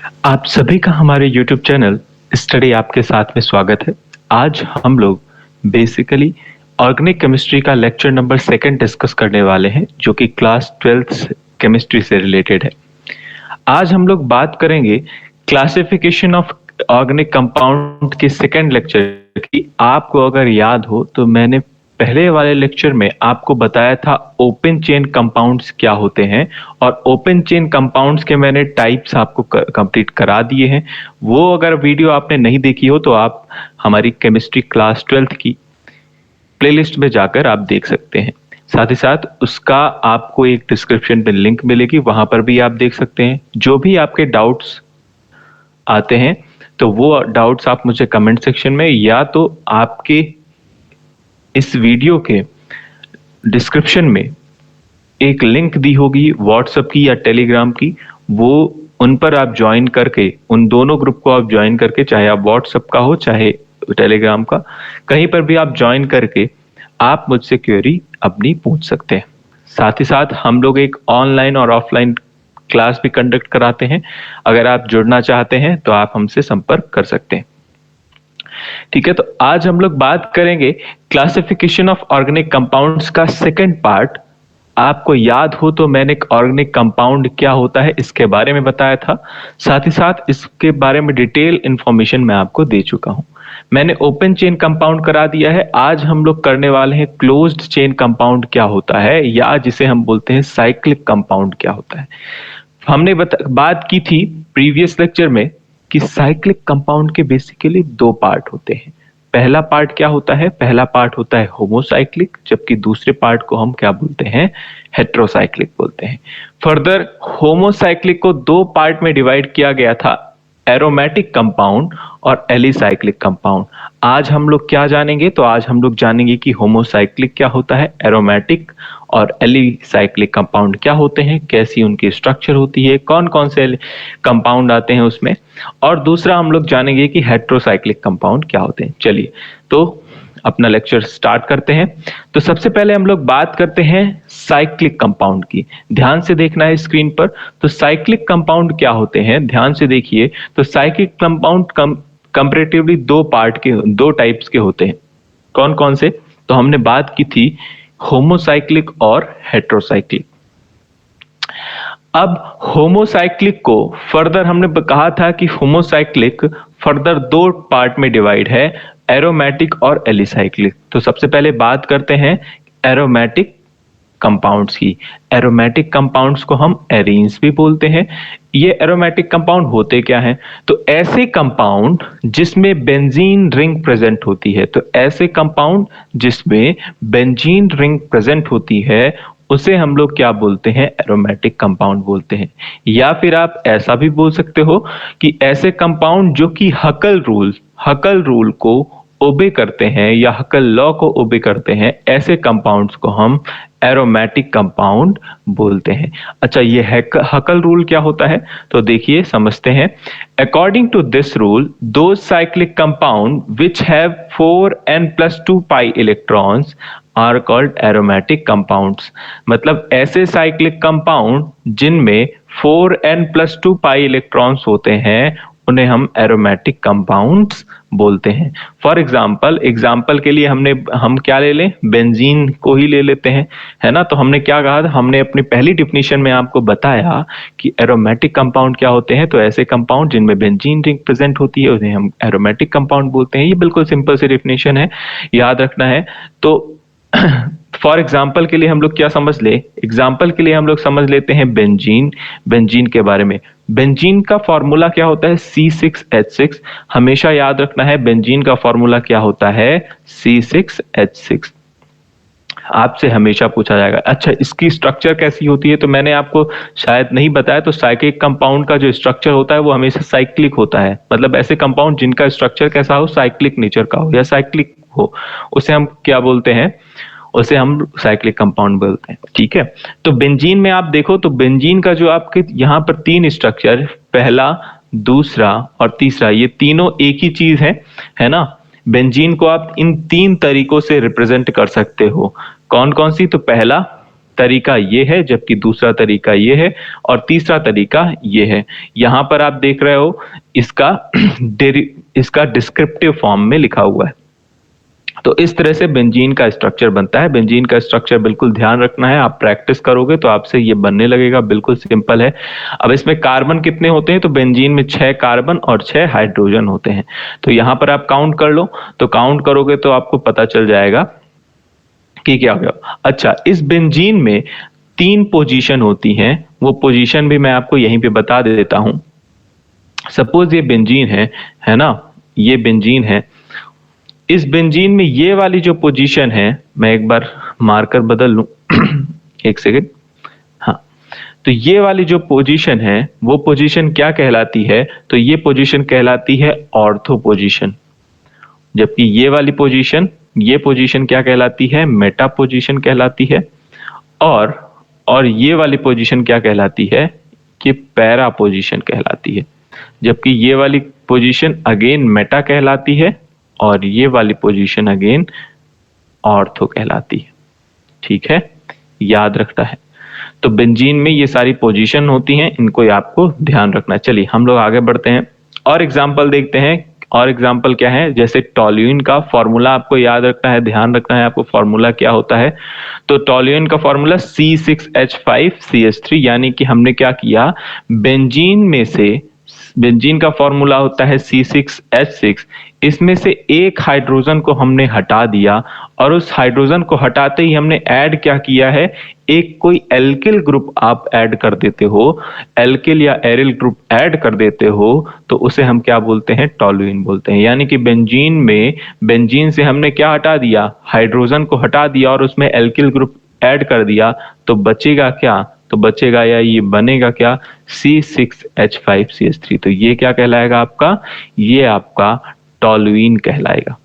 आप सभी का हमारे YouTube चैनल स्टडी आपके साथ में स्वागत है। आज हम लोग बेसिकली ऑर्गेनिक केमिस्ट्री का लेक्चर नंबर 2 डिस्कस करने वाले हैं जो कि क्लास 12th केमिस्ट्री से रिलेटेड है। आज हम लोग बात करेंगे क्लासिफिकेशन ऑफ ऑर्गेनिक कंपाउंड के सेकंड लेक्चर की। आपको अगर याद हो तो मैंने पहले वाले लेक्चर में आपको बताया था ओपन चेन कंपाउंड्स क्या होते हैं और ओपन चेन कंपाउंड्स के मैंने टाइप्स आपको कंप्लीट करा दिए हैं। वो अगर वीडियो आपने नहीं देखी हो तो आप हमारी केमिस्ट्री क्लास 12th की प्लेलिस्ट में जाकर आप देख सकते हैं। साथ ही साथ उसका आपको एक डिस्क्रिप्शन में लिंक मिलेगी, वहां पर भी आप देख सकते हैं। जो भी आपके डाउट्स आते हैं तो वो डाउट्स आप मुझे कमेंट सेक्शन में या तो आपके इस वीडियो के डिस्क्रिप्शन में एक लिंक दी होगी व्हाट्सएप की या टेलीग्राम की, वो उन पर आप ज्वाइन करके, उन दोनों ग्रुप को आप ज्वाइन करके, चाहे आप व्हाट्सएप का हो चाहे टेलीग्राम का, कहीं पर भी आप ज्वाइन करके आप मुझसे क्वेरी अपनी पूछ सकते हैं। साथ ही साथ हम लोग एक ऑनलाइन और ऑफलाइन क्लास भी कंडक्ट कराते हैं। अगर आप जुड़ना चाहते हैं तो आप हमसे संपर्क कर सकते हैं। ठीक है, तो आज हम लोग बात करेंगे क्लासिफिकेशन ऑफ ऑर्गेनिक कंपाउंड्स का सेकंड पार्ट। आपको याद हो तो मैंने एक ऑर्गेनिक कंपाउंड क्या होता है इसके बारे में बताया था। साथ ही साथ इसके बारे में डिटेल इंफॉर्मेशन मैं आपको दे चुका हूं। मैंने ओपन चेन कंपाउंड करा दिया है। आज हम लोग करने वाले हैं क्लोज्ड चेन कंपाउंड क्या होता है, या जिसे हम बोलते हैं साइक्लिक कंपाउंड क्या होता है। हमने बात की थी प्रीवियस लेक्चर में कि साइक्लिक कंपाउंड के बेसिकली 2 पार्ट होते हैं। पहला पार्ट क्या होता है? पहला पार्ट होता है होमोसाइक्लिक, जबकि दूसरे पार्ट को हम क्या बोलते हैं? हेट्रोसाइक्लिक बोलते हैं। फर्दर होमोसाइक्लिक को 2 पार्ट में डिवाइड किया गया था, एरोमेटिक कंपाउंड और एलिसाइक्लिक कंपाउंड। आज हम लोग क्या जानेंगे? तो आज हम लोग जानेंगे कि होमोसाइक्लिक क्या होता है, एरोमेटिक और एलिसाइक्लिक कंपाउंड क्या होते हैं, कैसी उनकी स्ट्रक्चर होती है, कौन कौन से कंपाउंड आते हैं उसमें, और दूसरा हम लोग जानेंगे कि हेट्रोसाइक्लिक कंपाउंड क्या होते हैं। चलिए तो अपना लेक्चर स्टार्ट करते हैं। तो सबसे पहले हम लोग बात करते हैं साइक्लिक कंपाउंड की। ध्यान से देखना है स्क्रीन पर। तो साइक्लिक कंपाउंड क्या होते हैं, ध्यान से देखिए। तो साइक्लिक कंपाउंड कंपैरेटिवली 2 टाइप्स के होते हैं। कौन कौन से? तो हमने बात की थी होमोसाइक्लिक और हेट्रोसाइक्लिक। अब होमोसाइक्लिक को फर्दर हमने कहा था कि होमोसाइक्लिक फर्दर 2 पार्ट में डिवाइड है, एरोमेटिक और एलिसाइक्लिक। तो सबसे पहले बात करते हैं एरोमेटिक कंपाउंड्स की। एरोमेटिक कंपाउंड्स को हम एरीन्स भी बोलते हैं। ये एरोमेटिक कंपाउंड होते क्या हैं? तो ऐसे कंपाउंड जिसमें बेंजीन रिंग प्रेजेंट होती है, तो ऐसे कंपाउंड जिसमें बेंजीन रिंग प्रेजेंट होती है उसे हम लोग क्या बोलते हैं? एरोमेटिक कंपाउंड बोलते हैं। या फिर आप ऐसा भी बोल सकते हो कि ऐसे कंपाउंड जो कि हकल रूल को ओबे करते हैं या हकल लॉ को ओबे करते हैं, ऐसे कंपाउंड्स को हम एरोमेटिक कंपाउंड बोलते हैं। अच्छा, ये हकल रूल क्या होता है? तो देखिए समझते हैं। According to this rule, those cyclic compound which have 4n+2 pi electrons are called aromatic compounds. मतलब ऐसे साइक्लिक कंपाउंड जिनमें 4n+2 पाई इलेक्ट्रॉन्स होते हैं उन्हें हम एरोमेटिक कंपाउंड्स बोलते हैं। फॉर एग्जाम्पल के लिए हम क्या ले लें? बेंजीन को ही ले लेते हैं, है ना। तो हमने क्या कहा था? हमने अपनी पहली डिफिनीशन में आपको बताया कि एरोमेटिक कंपाउंड क्या होते हैं। तो ऐसे कंपाउंड जिनमें बेंजीन रिंग प्रेजेंट होती है उन्हें हम एरोमेटिक कंपाउंड बोलते हैं। ये बिल्कुल सिंपल सी डिफिनीशन है, याद रखना है। तो फॉर एग्जाम्पल के लिए हम लोग क्या समझ ले? एग्जाम्पल के लिए हम लोग समझ लेते हैं बेंजीन के बारे में। बेंजीन का फॉर्मूला क्या होता है? C6H6। हमेशा याद रखना है बेंजीन का फॉर्मूला क्या होता है? C6H6। आपसे हमेशा पूछा जाएगा। अच्छा, इसकी स्ट्रक्चर कैसी होती है? तो मैंने आपको शायद नहीं बताया। तो साइक्लिक कंपाउंड का जो स्ट्रक्चर होता है वो हमेशा साइक्लिक होता है। मतलब ऐसे कंपाउंड जिनका स्ट्रक्चर कैसा हो? साइक्लिक नेचर का हो या साइक्लिक हो, उसे हम क्या बोलते हैं? उसे हम साइक्लिक कंपाउंड बोलते हैं। ठीक है, तो बेंजीन में आप देखो तो बेंजीन का जो आपके यहाँ पर 3 स्ट्रक्चर, पहला, दूसरा और तीसरा, ये तीनों एक ही चीज है ना। बेंजीन को आप इन 3 तरीकों से रिप्रेजेंट कर सकते हो। कौन कौन सी? तो पहला तरीका ये है, जबकि दूसरा तरीका ये है, और तीसरा तरीका ये है। यहां पर आप देख रहे हो इसका इसका डिस्क्रिप्टिव फॉर्म में लिखा हुआ है। तो इस तरह से बेंजीन का स्ट्रक्चर बनता है। बेंजीन का स्ट्रक्चर बिल्कुल ध्यान रखना है, आप प्रैक्टिस करोगे तो आपसे ये बनने लगेगा, बिल्कुल सिंपल है। अब इसमें कार्बन कितने होते हैं, तो बेंजीन में 6 कार्बन और 6 हाइड्रोजन होते हैं। तो यहां पर आप काउंट कर लो, तो काउंट करोगे तो आपको पता चल जाएगा कि क्या होगा। अच्छा, इस बेंजीन में 3 पोजीशन होती हैं, वो पोजीशन भी मैं आपको यहीं पे बता देता हूं। सपोज ये बेंजीन है ना, ये बेंजीन है। इस बेंजीन में ये वाली जो पोजीशन है, मैं एक बार मार्कर बदल लूं एक सेकेंड। हाँ, तो ये वाली जो पोजीशन है वो पोजीशन क्या कहलाती है, तो ये पोजीशन कहलाती है ऑर्थो पोजीशन। जबकि ये पोजीशन क्या कहलाती है, मेटा पोजीशन कहलाती है। और ये वाली पोजीशन क्या कहलाती है, कि पैरा पोजीशन कहलाती है। जबकि ये वाली पोजीशन अगेन मेटा कहलाती है, और ये वाली पोजीशन अगेन ऑर्थो कहलाती है। ठीक है, याद रखना है। तो बेंजीन में ये सारी पोजीशन होती हैं, इनको आपको ध्यान रखना है। चलिए हम लोग आगे बढ़ते हैं और एग्जाम्पल देखते हैं। और एग्जाम्पल क्या है, जैसे टॉल्यूइन का फॉर्मूला आपको याद रखना है, ध्यान रखना है आपको फॉर्मूला क्या होता है। तो टॉल्यूइन का फॉर्मूला C6H5CH3, यानी कि हमने क्या किया, बेंजीन का फॉर्मूला होता है C6H6। इसमें से एक हाइड्रोजन को हमने हटा दिया, और उस हाइड्रोजन को हटाते ही हमने ऐड क्या किया है, एक कोई एल्किल ग्रुप आप ऐड कर देते हो, एल्किल या एरिल ग्रुप ऐड कर देते हो, तो उसे हम क्या बोलते हैं, टॉल्यूइन बोलते हैं। यानी कि बेंजीन से हमने क्या हटा दिया, हाइड्रोजन को हटा दिया और उसमें एल्किल ग्रुप ऐड कर दिया, तो बचेगा क्या, तो बचेगा या ये बनेगा क्या, C6H5CH3। तो ये क्या कहलाएगा आपका, ये आपका टॉल्यूइन कहलाएगा।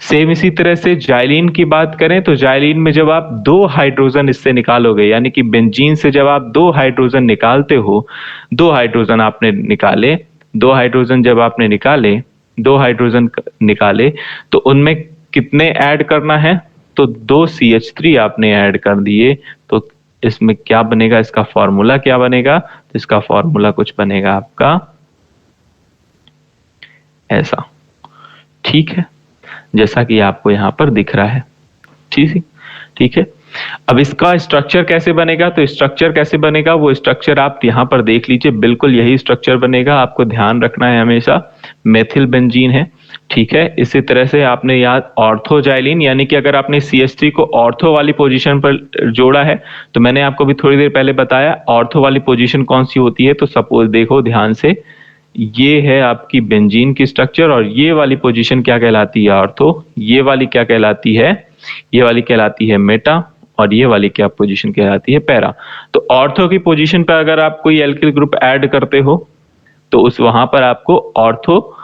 सेम इसी तरह से जाइलिन की बात करें, तो जाइलिन में जब आप 2 हाइड्रोजन इससे निकालोगे, यानी कि बेंजीन से जब आप 2 हाइड्रोजन निकालते हो, 2 हाइड्रोजन आपने निकाले, 2 हाइड्रोजन जब आपने निकाले, 2 हाइड्रोजन निकाले, तो उनमें कितने ऐड करना है, तो 2 CH3 आपने ऐड कर दिए। तो इसमें क्या बनेगा, इसका फॉर्मूला क्या बनेगा, तो इसका फॉर्मूला कुछ बनेगा आपका ऐसा। ठीक है, जैसा कि आपको यहां पर दिख रहा है। ठीक है। अब इसका स्ट्रक्चर कैसे बनेगा, तो स्ट्रक्चर कैसे बनेगा, वो स्ट्रक्चर आप यहां पर देख लीजिए, बिल्कुल यही स्ट्रक्चर बनेगा। आपको ध्यान रखना है हमेशा, मेथिल बेंजीन है। ठीक है, इसी तरह से आपने याद ऑर्थोजाइलिन, यानी कि अगर आपने CH3 को ऑर्थो वाली पोजीशन पर जोड़ा है, तो मैंने आपको भी थोड़ी देर पहले बताया ऑर्थो वाली पोजीशन कौन सी होती है। तो सपोज देखो ध्यान से, ये है आपकी बेंजीन की स्ट्रक्चर, और ये वाली पोजीशन क्या कहलाती है, ऑर्थो। ये वाली क्या कहलाती है, ये वाली कहलाती है मेटा, और ये वाली क्या पोजीशन कहलाती है, पैरा। तो ऑर्थो की पोजीशन पर अगर आप कोई एल्किल ग्रुप ऐड करते हो, तो उस वहां पर आपको ऑर्थो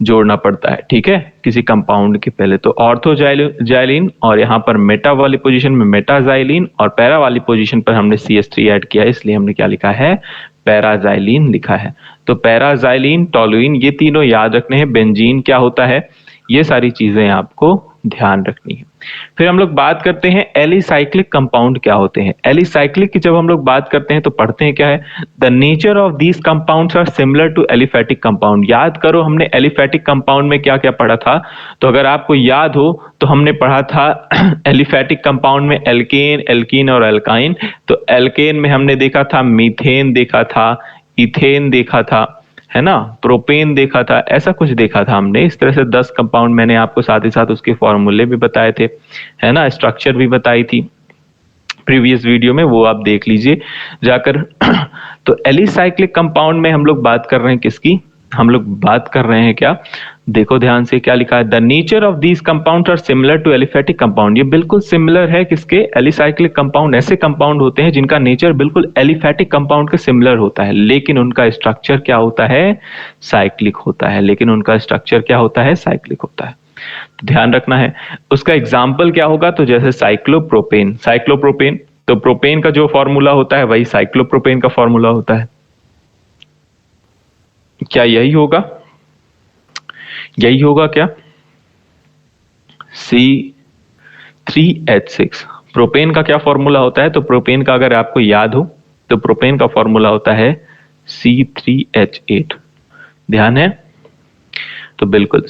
जोड़ना पड़ता है। ठीक है, किसी कंपाउंड के पहले। तो ऑर्थोजाइलिन, और यहां पर मेटा वाली पोजीशन में मेटाजाइलिन, और पैरा वाली पोजीशन पर हमने CH3 ऐड किया, इसलिए हमने क्या लिखा है, पैराजाइलिन लिखा है। तो पैराजाइलिन, टॉलुइन, ये तीनों याद रखने हैं। बेंजीन क्या होता है, ये सारी चीजें आपको ध्यान रखनी है। फिर हम लोग बात करते हैं एलिसाइक्लिक कंपाउंड क्या होते हैं। एलिसाइक्लिक की जब हम लोग बात करते हैं तो पढ़ते हैं क्या है, the nature of these compounds are similar to aliphatic compound. याद करो हमने एलिफैटिक कंपाउंड में क्या क्या पढ़ा था, तो अगर आपको याद हो तो हमने पढ़ा था एलिफैटिक कंपाउंड में एल्केन, एल्कीन और एल्काइन। तो एल्केन में हमने देखा था मीथेन देखा था, इथेन देखा था, है ना, प्रोपेन देखा था, ऐसा कुछ देखा था हमने। इस तरह से 10 कंपाउंड मैंने आपको साथ ही साथ उसके फॉर्मूले भी बताए थे, है ना, स्ट्रक्चर भी बताई थी प्रीवियस वीडियो में, वो आप देख लीजिए जाकर। तो एलिसाइक्लिक कंपाउंड में हम लोग बात कर रहे हैं किसकी, हम लोग बात कर रहे हैं क्या, देखो ध्यान से क्या लिखा है, the nature of these compound are similar to aliphatic compound. ये बिल्कुल सिमिलर है किसके, एलिसाइक्लिक कंपाउंड ऐसे कंपाउंड होते हैं जिनका नेचर बिल्कुल एलिफैटिक कंपाउंड के सिमिलर होता है, लेकिन उनका स्ट्रक्चर क्या होता है, साइक्लिक होता है। लेकिन उनका स्ट्रक्चर क्या होता है, साइक्लिक होता है। तो ध्यान रखना है। उसका एग्जाम्पल क्या होगा, तो जैसे साइक्लोप्रोपेन, तो प्रोपेन का जो फॉर्मूला होता है वही साइक्लोप्रोपेन का फॉर्मूला होता है। क्या यही होगा, यही होगा क्या, C3H6। प्रोपेन का क्या फॉर्मूला होता है? तो प्रोपेन का अगर आपको याद हो तो प्रोपेन का फॉर्मूला होता है C3H8। ध्यान है? तो बिल्कुल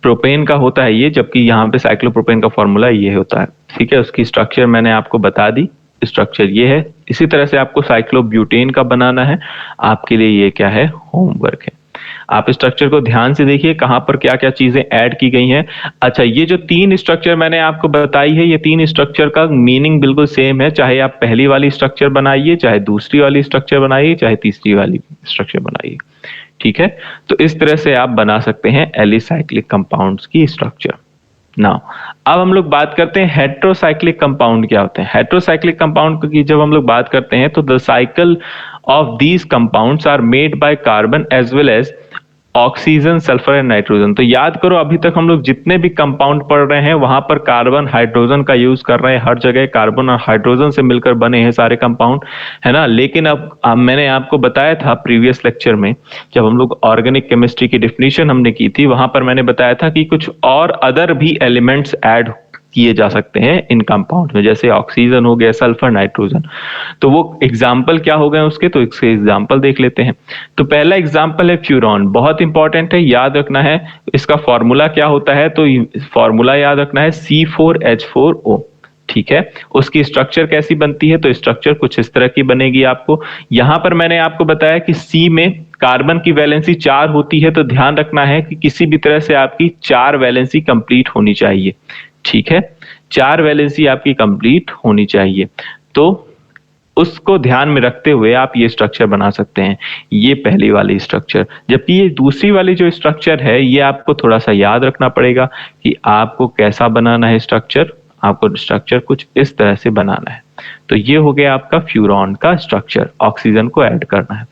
प्रोपेन का होता है ये, जबकि यहाँ पे साइक्लोप्रोपेन का फॉर्मूला ये होता है। ठीक है, उसकी स्ट्रक्चर मैंने आपको बता दी, स्ट्रक्चर ये है। इसी तरह से आपको साइक्लोब्यूटेन का बनाना है, आपके लिए ये क्या है? होमवर्क है। आप स्ट्रक्चर को ध्यान से देखिए, कहां पर क्या क्या चीजें ऐड की गई हैं। अच्छा, ये जो 3 स्ट्रक्चर मैंने आपको बताई है, ये 3 स्ट्रक्चर का मीनिंग बिल्कुल सेम है, चाहे आप पहली वाली स्ट्रक्चर बनाइए, चाहे दूसरी वाली स्ट्रक्चर बनाइए, चाहे तीसरी वाली स्ट्रक्चर बनाइए। ठीक है, तो इस तरह से आप बना सकते हैं एलिसाइक्लिक कंपाउंड्स की स्ट्रक्चर। नाउ अब हम लोग बात करते हैं हेट्रोसाइक्लिक कंपाउंड क्या होते हैं। हेट्रोसाइक्लिक कंपाउंड की जब हम लोग बात करते हैं तो the cycle of these compounds are made by carbon as well as oxygen, sulphur and nitrogen. तो याद करो, अभी तक हम लोग जितने भी कंपाउंड पढ़ रहे हैं वहां पर कार्बन हाइड्रोजन का यूज कर रहे हैं, हर जगह कार्बन और हाइड्रोजन से मिलकर बने हैं सारे कंपाउंड, है ना। लेकिन अब मैंने आपको बताया था प्रीवियस लेक्चर में, जब हम लोग ऑर्गेनिक केमिस्ट्री की डिफिनीशन हमने की थी, वहां पर मैंने बताया था कि कुछ और अदर भी एलिमेंट्स ऐड किए जा सकते हैं इन कंपाउंड में, जैसे ऑक्सीजन हो गया, सल्फर, नाइट्रोजन। तो वो एग्जाम्पल क्या हो गए उसके, तो इसके एग्जाम्पल देख लेते हैं। तो पहला एग्जाम्पल है फ्यूरॉन, बहुत इंपॉर्टेंट है, याद रखना है। इसका फॉर्मूला क्या होता है? तो फॉर्मूला याद रखना है C4H4O। ठीक है, उसकी स्ट्रक्चर कैसी बनती है? तो स्ट्रक्चर कुछ इस तरह की बनेगी आपको। यहां पर मैंने आपको बताया कि C में कार्बन की वैलेंसी 4 होती है, तो ध्यान रखना है कि किसी भी तरह से आपकी 4 वैलेंसी कंप्लीट होनी चाहिए। ठीक है, 4 वैलेंसी आपकी कंप्लीट होनी चाहिए। तो उसको ध्यान में रखते हुए आप ये स्ट्रक्चर बना सकते हैं, ये पहली वाली स्ट्रक्चर। जबकि ये दूसरी वाली जो स्ट्रक्चर है, ये आपको थोड़ा सा याद रखना पड़ेगा कि आपको कैसा बनाना है स्ट्रक्चर। आपको स्ट्रक्चर कुछ इस तरह से बनाना है। तो ये हो गया आपका फ्यूरॉन का स्ट्रक्चर, ऑक्सीजन को ऐड करना है।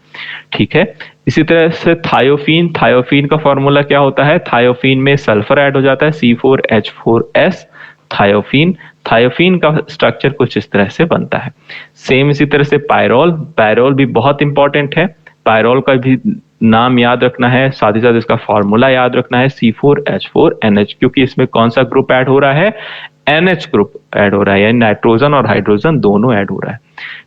ठीक है, इसी तरह से थायोफीन, थायोफीन का फॉर्मूला क्या होता है? थायोफीन में सल्फर ऐड हो जाता है, C4H4S, थायोफीन। थायोफीन का स्ट्रक्चर कुछ इस तरह से बनता है। सेम इसी तरह से पायरोल, पायरोल भी बहुत इंपॉर्टेंट है। पायरोल का भी नाम याद रखना है, साथ ही साथ इसका फॉर्मूला याद रखना है, C4H4NH, क्योंकि इसमें कौन सा ग्रुप ऐड हो रहा है? NH ग्रुप ऐड हो रहा है, यानी नाइट्रोजन और हाइड्रोजन दोनों ऐड हो रहा है।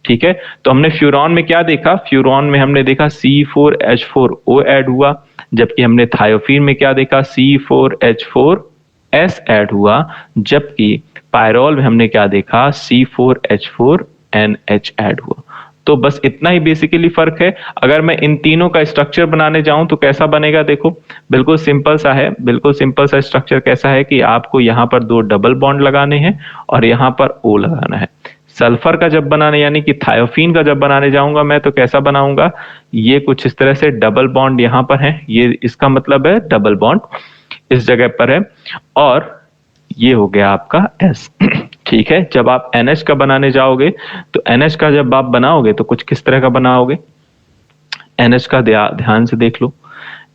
ठीक है, तो हमने फ्यूरॉन में क्या देखा? फ्यूरॉन में हमने देखा C4H4O ऐड हुआ, जबकि हमने थायोफीन में क्या देखा? C4H4S ऐड हुआ, जबकि पायरोल में हमने क्या देखा? C4H4NH ऐड हुआ। तो बस इतना ही बेसिकली फर्क है। अगर मैं इन तीनों का स्ट्रक्चर बनाने जाऊं तो कैसा बनेगा? देखो, बिल्कुल सिंपल सा है, बिल्कुल सिंपल सा स्ट्रक्चर कैसा है कि आपको यहाँ पर 2 डबल बॉन्ड लगाने हैं और यहाँ पर O लगाना है। सल्फर का जब बनाने, यानी कि थायोफीन का जब बनाने जाऊंगा मैं, तो कैसा बनाऊंगा? ये कुछ इस तरह से डबल बॉन्ड यहाँ पर है, ये इसका मतलब है डबल बॉन्ड इस जगह पर है, और ये हो गया आपका S। ठीक है, जब आप NH का बनाने जाओगे तो NH का जब आप बनाओगे तो कुछ किस तरह का बनाओगे? NH का ध्यान से देख लो,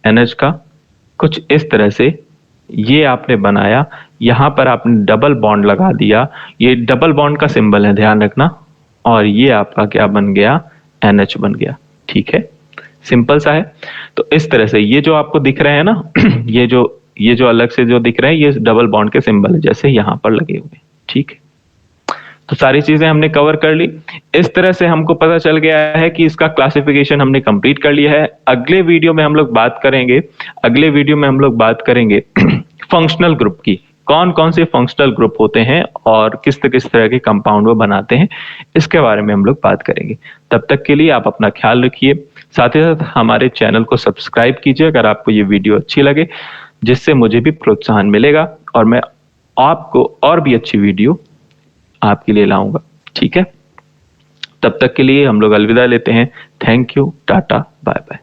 NH का कुछ इस तरह से ये आपने बनाया, यहां पर आपने डबल बॉन्ड लगा दिया, ये डबल बॉन्ड का सिंबल है, ध्यान रखना, और ये आपका क्या बन गया? NH बन गया। ठीक है, सिंपल सा है। तो इस तरह से ये जो आपको दिख रहे हैं ना, ये जो अलग से जो दिख रहे हैं, ये डबल बॉन्ड के सिंबल है, जैसे यहां पर लगे हुए। ठीक है, तो सारी चीजें हमने कवर कर ली। इस तरह से हमको पता चल गया है कि इसका क्लासिफिकेशन हमने कंप्लीट कर लिया है। अगले वीडियो में हम लोग बात करेंगे, अगले वीडियो में हम लोग बात करेंगे फंक्शनल ग्रुप की, कौन कौन से फंक्शनल ग्रुप होते हैं और किस तरह के कंपाउंड वो बनाते हैं, इसके बारे में हम लोग बात करेंगे। तब तक के लिए आप अपना ख्याल रखिए, साथ ही साथ हमारे चैनल को सब्सक्राइब कीजिए अगर आपको ये वीडियो अच्छी लगे, जिससे मुझे भी प्रोत्साहन मिलेगा और मैं आपको और भी अच्छी वीडियो आपके लिए लाऊंगा। ठीक है, तब तक के लिए हम लोग अलविदा लेते हैं। Thank you, tata, bye bye.